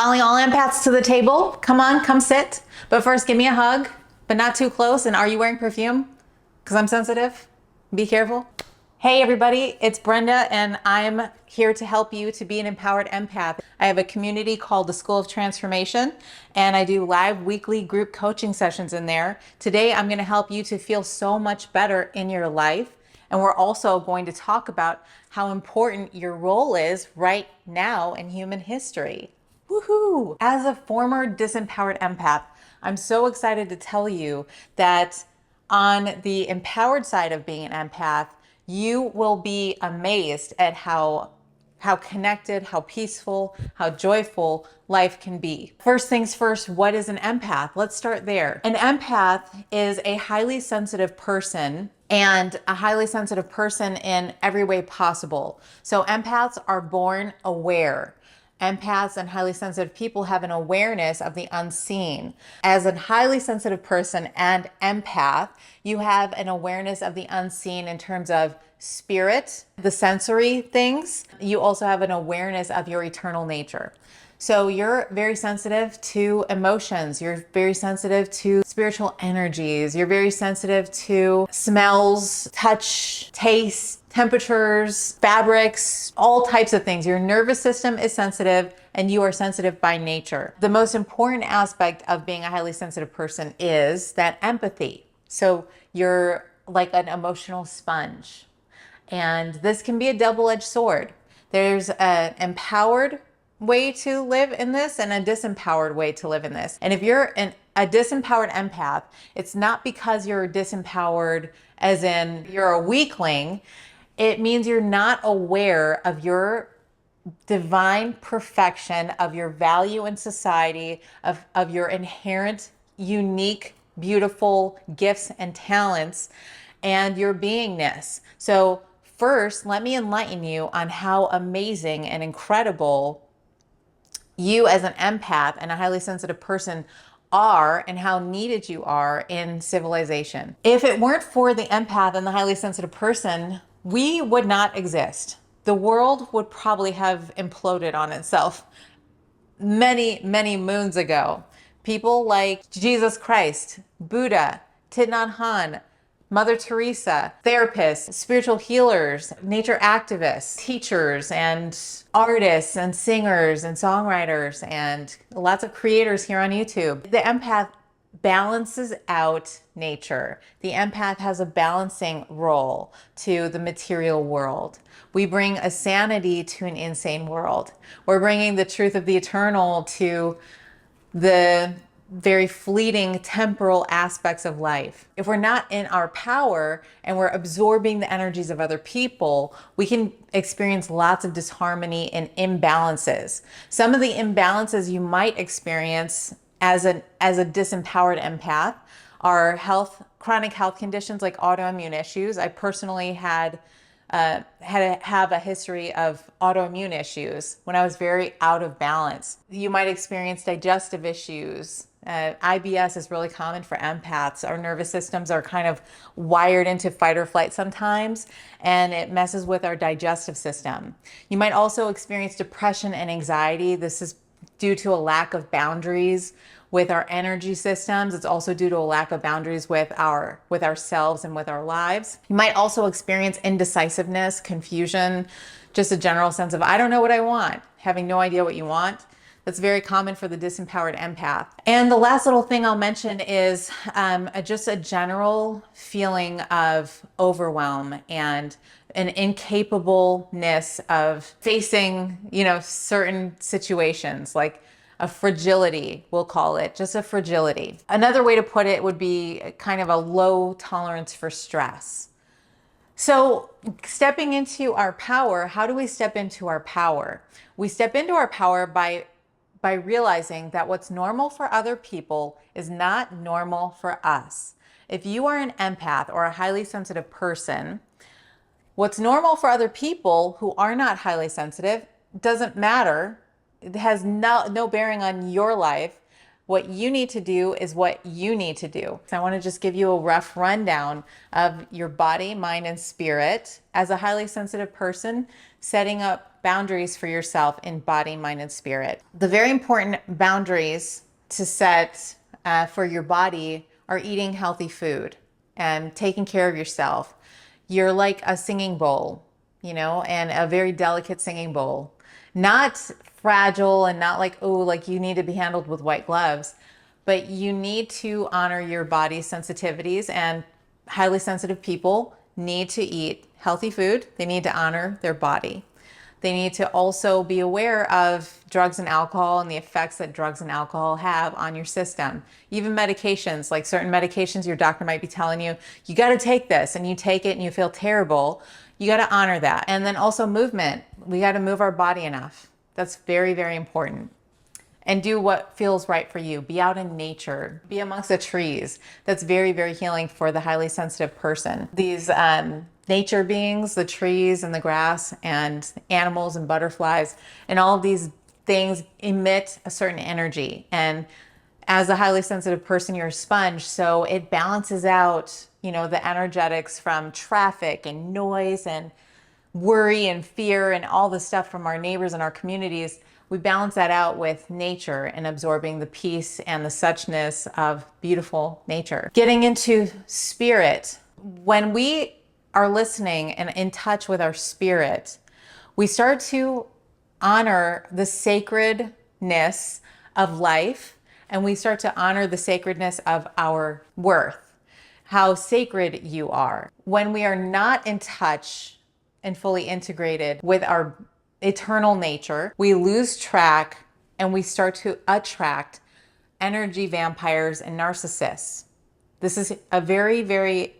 Calling all empaths to the table. Come on, come sit. But first, give me a hug, but not too close. And are you wearing perfume? Because I'm sensitive. Be careful. Hey everybody, it's Brenda and I'm here to help you to be an empowered empath. I have a community called the School of Transformation and I do live weekly group coaching sessions in there. Today I'm going to help you to feel so much better in your life. And we're also going to talk about how important your role is right now in human history. Woohoo! As a former disempowered empath, I'm so excited to tell you that on the empowered side of being an empath, you will be amazed at how connected, how peaceful, how joyful life can be. First things first, what is an empath? Let's start there. An empath is a highly sensitive person, and a highly sensitive person in every way possible. So empaths are born aware. Empaths and highly sensitive people have an awareness of the unseen. As a highly sensitive person and empath, you have an awareness of the unseen in terms of spirit, the sensory things. You also have an awareness of your eternal nature. So you're very sensitive to emotions. You're very sensitive to spiritual energies. You're very sensitive to smells, touch, taste, temperatures, fabrics, all types of things. Your nervous system is sensitive and you are sensitive by nature. The most important aspect of being a highly sensitive person is that empathy. So you're like an emotional sponge. And this can be a double-edged sword. There's an empowered way to live in this and a disempowered way to live in this. And if you're a disempowered empath, it's not because you're disempowered as in you're a weakling. It means you're not aware of your divine perfection, of your value in society, of your inherent, unique, beautiful gifts and talents and your beingness. So first, let me enlighten you on how amazing and incredible you as an empath and a highly sensitive person are and how needed you are in civilization. If it weren't for the empath and the highly sensitive person, we would not exist. The world would probably have imploded on itself many, many moons ago. People like Jesus Christ, Buddha, Thich Nhat Hanh, Mother Teresa, therapists, spiritual healers, nature activists, teachers, and artists, and singers, and songwriters, and lots of creators here on YouTube. The empath balances out nature. The empath has a balancing role to the material world. We bring a sanity to an insane world. We're bringing the truth of the eternal to the very fleeting temporal aspects of life. If we're not in our power and we're absorbing the energies of other people, we can experience lots of disharmony and imbalances. Some of the imbalances you might experience as a disempowered empath are chronic health conditions like autoimmune issues. I personally had to have a history of autoimmune issues when I was very out of balance. You might experience digestive issues. IBS is really common for empaths. Our nervous systems are kind of wired into fight or flight sometimes, and it messes with our digestive system. You might also experience depression and anxiety. This is due to a lack of boundaries with our energy systems. It's also due to a lack of boundaries with ourselves and with our lives. You might also experience indecisiveness, confusion, just a general sense of, I don't know what I want, having no idea what you want. That's very common for the disempowered empath. And the last little thing I'll mention is just a general feeling of overwhelm and an incapableness of facing, certain situations, like a fragility, we'll call it, just a fragility. Another way to put it would be kind of a low tolerance for stress. So stepping into our power, how do we step into our power? We step into our power by realizing that what's normal for other people is not normal for us. If you are an empath or a highly sensitive person, what's normal for other people who are not highly sensitive doesn't matter. It has no bearing on your life. What you need to do is what you need to do. So I want to just give you a rough rundown of your body, mind, and spirit as a highly sensitive person, setting up boundaries for yourself in body, mind, and spirit. The very important boundaries to set for your body are eating healthy food and taking care of yourself. You're like a singing bowl, and a very delicate singing bowl. Not fragile and not like, oh, like you need to be handled with white gloves, but you need to honor your body's sensitivities, and highly sensitive people need to eat healthy food. They need to honor their body. They need to also be aware of drugs and alcohol and the effects that drugs and alcohol have on your system. Even medications, like certain medications, your doctor might be telling you, you got to take this, and you take it and you feel terrible. You got to honor that. And then also movement. We got to move our body enough. That's very, very important. And do what feels right for you. Be out in nature. Be amongst the trees. That's very, very healing for the highly sensitive person. These nature beings, the trees and the grass and animals and butterflies and all of these things emit a certain energy. And as a highly sensitive person, you're a sponge. So it balances out, the energetics from traffic and noise and worry and fear and all the stuff from our neighbors and our communities. We balance that out with nature and absorbing the peace and the suchness of beautiful nature. Getting into spirit. When we are listening and in touch with our spirit, we start to honor the sacredness of life, and we start to honor the sacredness of our worth, how sacred you are. When we are not in touch and fully integrated with our eternal nature, we lose track and we start to attract energy vampires and narcissists. This is a very, very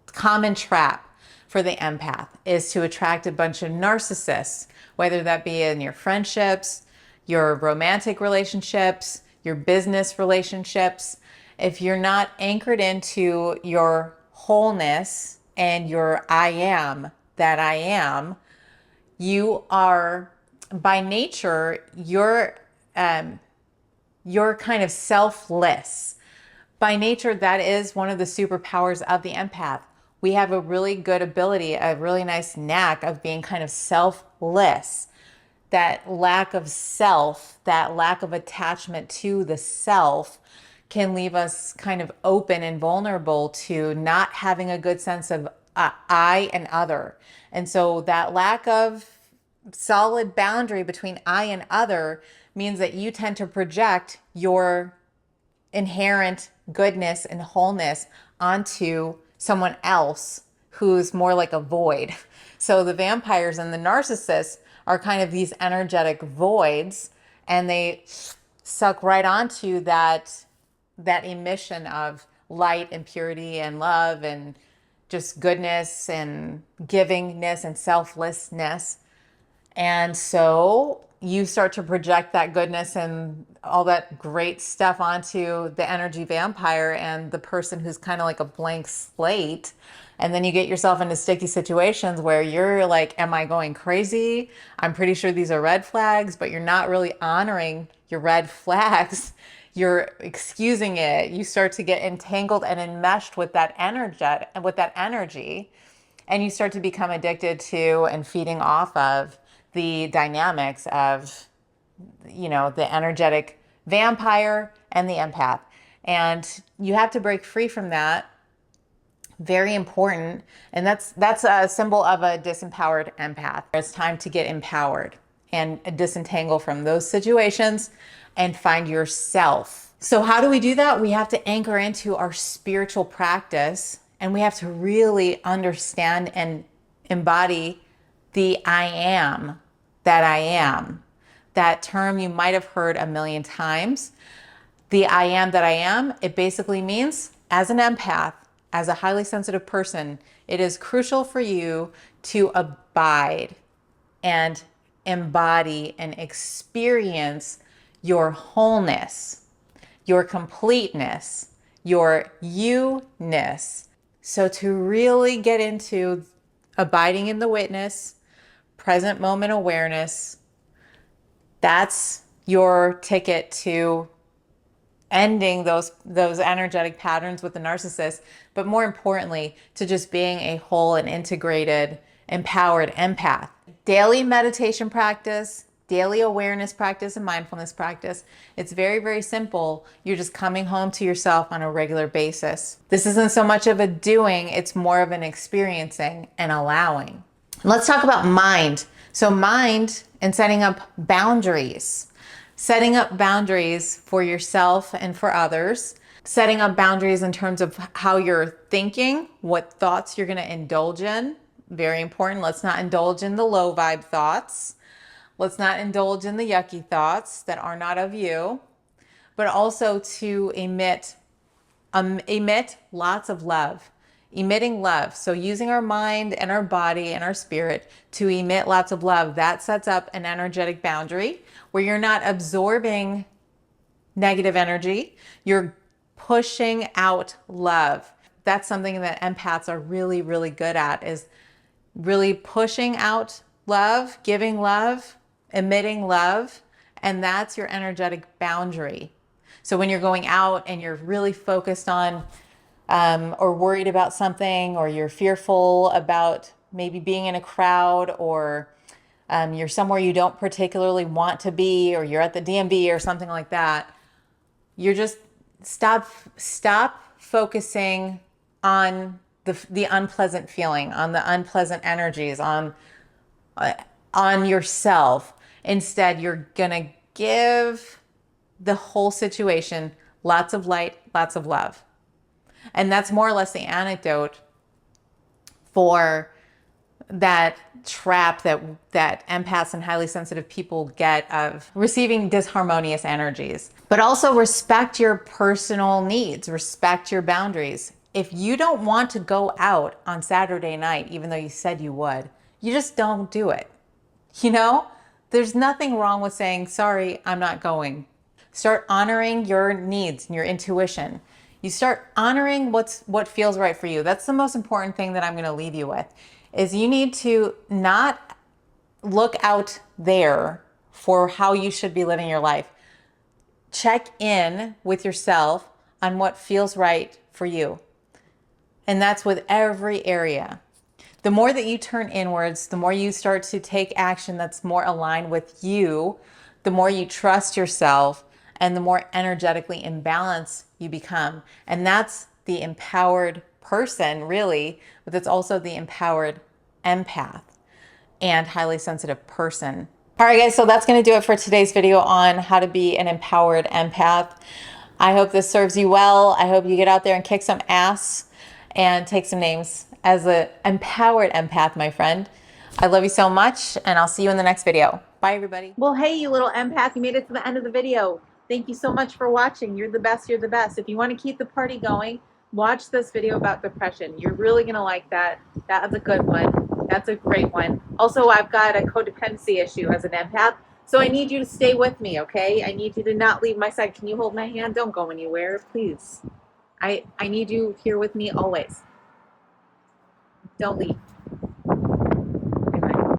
common trap for the empath, is to attract a bunch of narcissists, whether that be in your friendships, your romantic relationships, your business relationships. If you're not anchored into your wholeness and your I am that I am, you are, by nature, you're kind of selfless. By nature, that is one of the superpowers of the empath. We have a really good ability, a really nice knack of being kind of selfless. That lack of self, that lack of attachment to the self can leave us kind of open and vulnerable to not having a good sense of I and other. And so that lack of solid boundary between I and other means that you tend to project your inherent goodness and wholeness onto someone else who's more like a void. So the vampires and the narcissists are kind of these energetic voids, and they suck right onto that emission of light and purity and love and just goodness and givingness and selflessness. And so you start to project that goodness and all that great stuff onto the energy vampire and the person who's kind of like a blank slate. And then you get yourself into sticky situations where you're like, am I going crazy? I'm pretty sure these are red flags, but you're not really honoring your red flags. You're excusing it. You start to get entangled and enmeshed with that energy, and you start to become addicted to and feeding off of the dynamics of, the energetic vampire and the empath. And you have to break free from that. Very important. And that's a symbol of a disempowered empath. It's time to get empowered and disentangle from those situations and find yourself. So how do we do that? We have to anchor into our spiritual practice, and we have to really understand and embody the I am that I am. That term you might have heard a million times. The I am that I am, it basically means, as an empath, as a highly sensitive person, it is crucial for you to abide and embody and experience your wholeness, your completeness, your you-ness. So to really get into abiding in the witness, present moment awareness, that's your ticket to ending those energetic patterns with the narcissist, but more importantly, to just being a whole and integrated, empowered empath. Daily meditation practice, daily awareness practice, and mindfulness practice. It's very, very simple. You're just coming home to yourself on a regular basis. This isn't so much of a doing, it's more of an experiencing and allowing. Let's talk about mind. So mind and setting up boundaries. Setting up boundaries for yourself and for others. Setting up boundaries in terms of how you're thinking, what thoughts you're going to indulge in. Very important. Let's not indulge in the low vibe thoughts. Let's not indulge in the yucky thoughts that are not of you, but also to emit lots of love. Emitting love. So using our mind and our body and our spirit to emit lots of love, that sets up an energetic boundary where you're not absorbing negative energy. You're pushing out love. That's something that empaths are really, really good at, is really pushing out love, giving love, emitting love, and that's your energetic boundary. So when you're going out and you're really focused on or worried about something, or you're fearful about maybe being in a crowd, or you're somewhere you don't particularly want to be, or you're at the DMV or something like that, you're just stop focusing on the unpleasant feeling, on the unpleasant energies, on yourself. Instead, you're gonna give the whole situation lots of light, lots of love. And that's more or less the antidote for that trap that empaths and highly sensitive people get of receiving disharmonious energies. But also respect your personal needs, respect your boundaries. If you don't want to go out on Saturday night, even though you said you would, you just don't do it. You know, there's nothing wrong with saying, sorry, I'm not going. Start honoring your needs and your intuition. You start honoring what feels right for you. That's the most important thing that I'm going to leave you with, is you need to not look out there for how you should be living your life. Check in with yourself on what feels right for you. And that's with every area. The more that you turn inwards, the more you start to take action that's more aligned with you, the more you trust yourself, and the more energetically in balance you become. And that's the empowered person, really, but it's also the empowered empath and highly sensitive person. All right, guys, so that's going to do it for today's video on how to be an empowered empath. I hope this serves you well. I hope you get out there and kick some ass and take some names as an empowered empath, my friend. I love you so much, and I'll see you in the next video. Bye, everybody. Well, hey, you little empath, you made it to the end of the video. Thank you so much for watching. You're the best, you're the best. If you want to keep the party going, watch this video about depression. You're really going to like that. That's a good one. That's a great one. Also, I've got a codependency issue as an empath, so I need you to stay with me, okay? I need you to not leave my side. Can you hold my hand? Don't go anywhere, please. I need you here with me always. Don't leave.